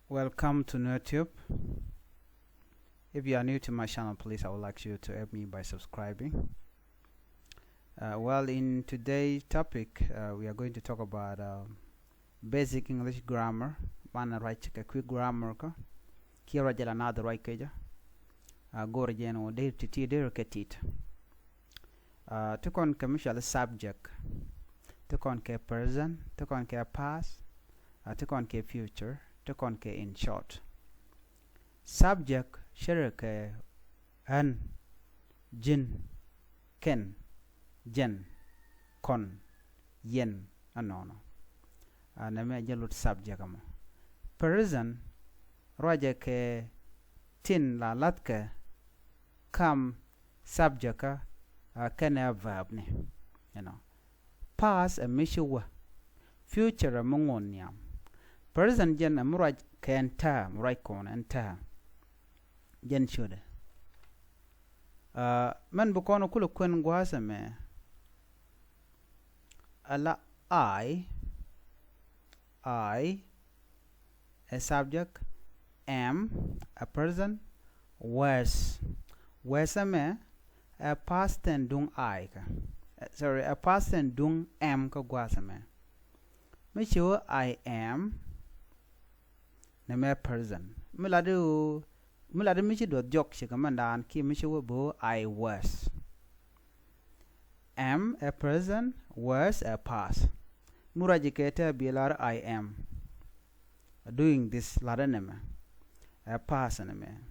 Welcome to Nuer Tube. If you are new to my channel, please I would like you to help me by subscribing. In today's topic, we are going to talk about basic English grammar. Mana right a quick grammar ka. Kira jala another right keja. Go again or day to tea there ketit. To con commercial subject. To con ke present. To con ke past. To con ke future. To con ke in short. Subject shere ke an, jin, ken, jen, kon, yen, anono. Name jalut subject amo. Present roje ke tin la latke kam subject ka kene verb ne. Past a mishuwa. Future a mongoniam. Present jen amuraj ke enta murai kon enta jen should man bukono kulu kwen gwasa me ala I a subject, am a person, was me a past tense dung I ka a past tense dung am ka gwasa me sure I am name person muladu michi do jok shikamandan ki michi bo I was. Am a person, was a past. Murajiketa bilar I am doing this ladaneme a past anime.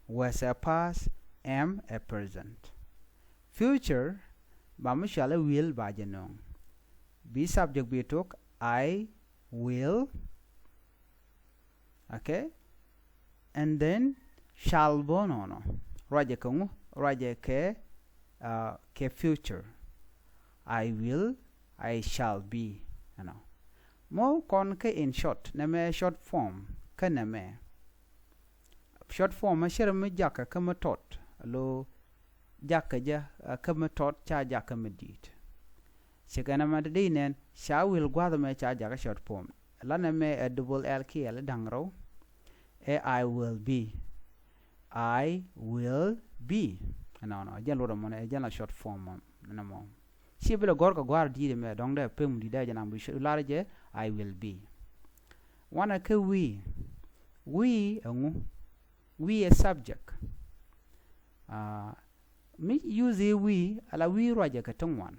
Was a past, am a present. Future bamushala will bajanong. Be subject be took I will. Okay, and then shall bonono raja kungu raja ke future I will, I shall be, mo kon ke in short name short form ke name short form shere me jaka kama tot lo jaka ja kama tot cha jaka medit shikana madinen sha will gwada me cha jaka short form lana me a double l k l dangro I will be. I will be. No, jen lo mo jen la short form no mo. Si bela gorka gwar di me dong de pem di da janam bi larje I will be. Wana ke we ngu we a subject. Me use we ala we roja ka tongwan.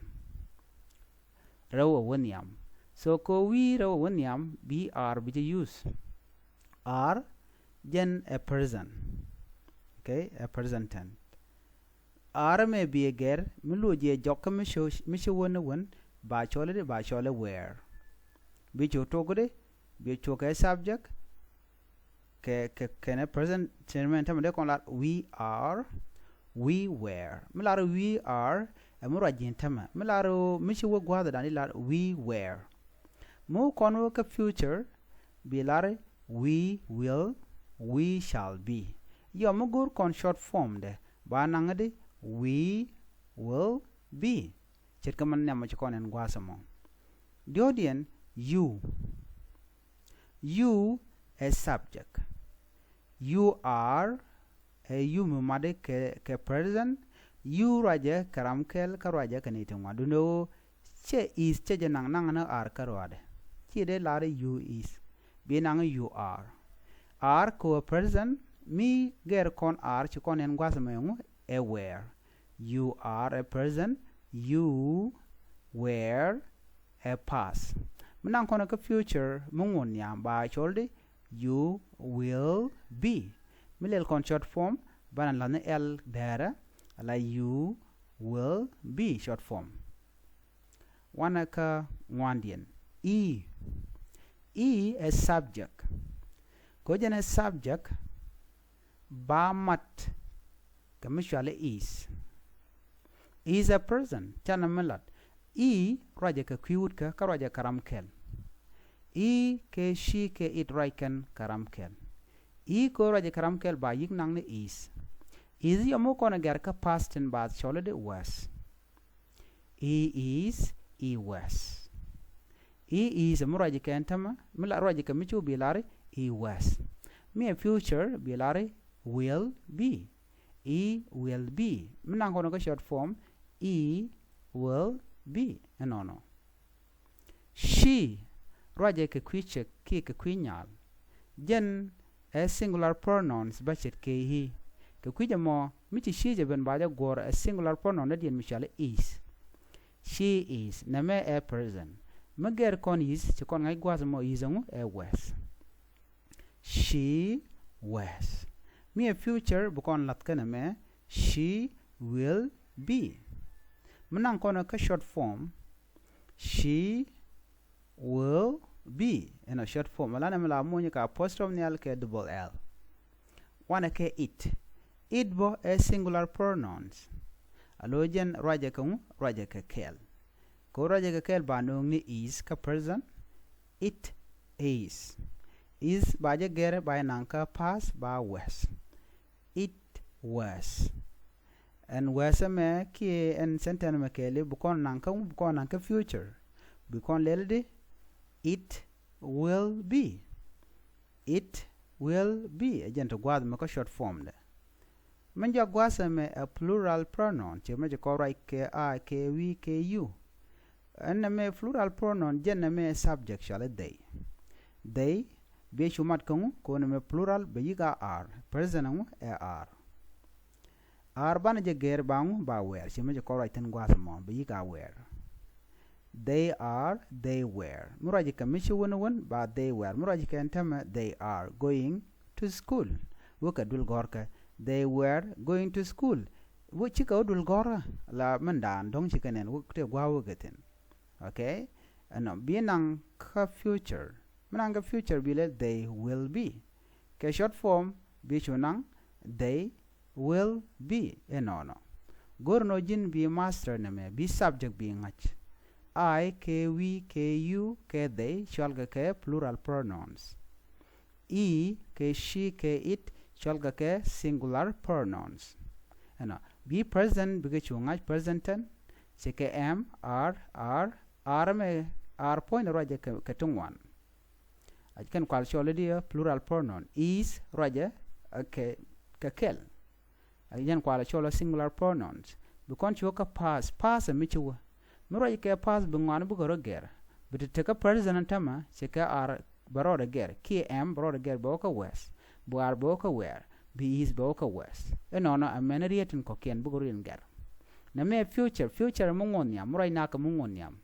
Rawo wonyam. So ko we rawo wonyam be are bi use. Are jen a person. Okay, a present tense. Are may be a ger miluji jokka misho one ba chole where. Be chotogode be choke subject can a present term de con we are, we were. Milaro we are a murajintama. Milaro misho guada dan we were. Mo conwo ka future be lare we will, we shall be. Yo mugur kon short form de banangade we will be. Chitkaman nyama chikon en gwasamo. Diodian you a subject. You are a you mumade ke present. You raja karamkel karaja kanitungwa. Duno che is che janang nang ar karwade. Chide lare you is. Binang you are ko present me ger kon are chikon en gwasamo aware. You are a person, you were a past. Menang kono ke future mungun yang ba cholde you will be. Milel kon short form banan lana l dara ala you will be short form. Wanaka wandian e a subject. Kojan a subject ba mat kamishwale is a person chana melat raja ka kwiut ka raja karamkel ke she ke it raiken karamkel ko raja karamkel ba yik nang ne is yomo kona gar ka past and ba chole de was is was is mo raja ka entama mila raja ka michu bilare was me future bilari will be. E will be. Menang kono ka short form E will be. No. She raja ke kwiche ki ke kwinyal. Jen a singular pronouns bachet ke he. Ke kwija mo michi she je ben baja gor a singular pronoun dien michale is. She is name a person. Mager kon is che kon ngai gwas mo is ngu a was. She was. Me a future bukon lat kana me she will be. Menang kono ka short form she will be in a short form. Malana mala monya ka apostrophe ni al ke double L. Wana ke it. It bo a singular pronouns. Alojen raja kung raja ka kel. Ko raja ka kel ba nung ni is ka person. It is. Is baja gere by nanka pass ba was. It was. And was me ki en sentence me kele bukon nanka future. Bukon lelde it will be. It will be. Agent gwad me ko short form de. Manja gwasa me a plural pronoun. Che me ko right ke I ke we ke you. And me plural pronoun jen me subject shall they. They be shumat kung ko me plural be yiga are. Present are. Are bana je ger bang ba where. Che me ko right en gwasa mo be yiga where. They are, they were. Muraji ka mishi won ba they were. Muraji ka entama they are going to school. Wuka dul gorka. They were going to school. Wu chika dul gora la mandan dong chika nen wukte gwa wugatin. Okay? Ano binang ka future. Manang ka future bile they will be. Ka short form bichunang they will be. No. Gorno jin be master name be subject be ngach. I, ke, we, ke, you, ke, they, shalga ke plural pronouns. E, ke, she, ke, it, shalga ke singular pronouns. Be present because chungaj present tense. Se ke am, are me, are point raja ke tungwan. I can call already a plural pronoun. Is raja ke kel. I can call a singular pronouns. Because choka pass a michu. Mura ke pass bungwan bu goro ger but it take a present tama cheka are baroda ger ki am baroda ger boka west buar boka where be is boka west no a menariatin ko ken bu gorin ger na me future mungon yam mura na ka mungon yam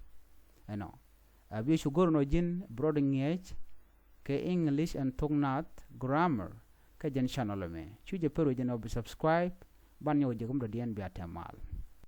abi shu gor no jin broading age ke English and thok nath grammar ka jen channel me chuje pero jen ob subscribe ban yo jegum do dien bi atamal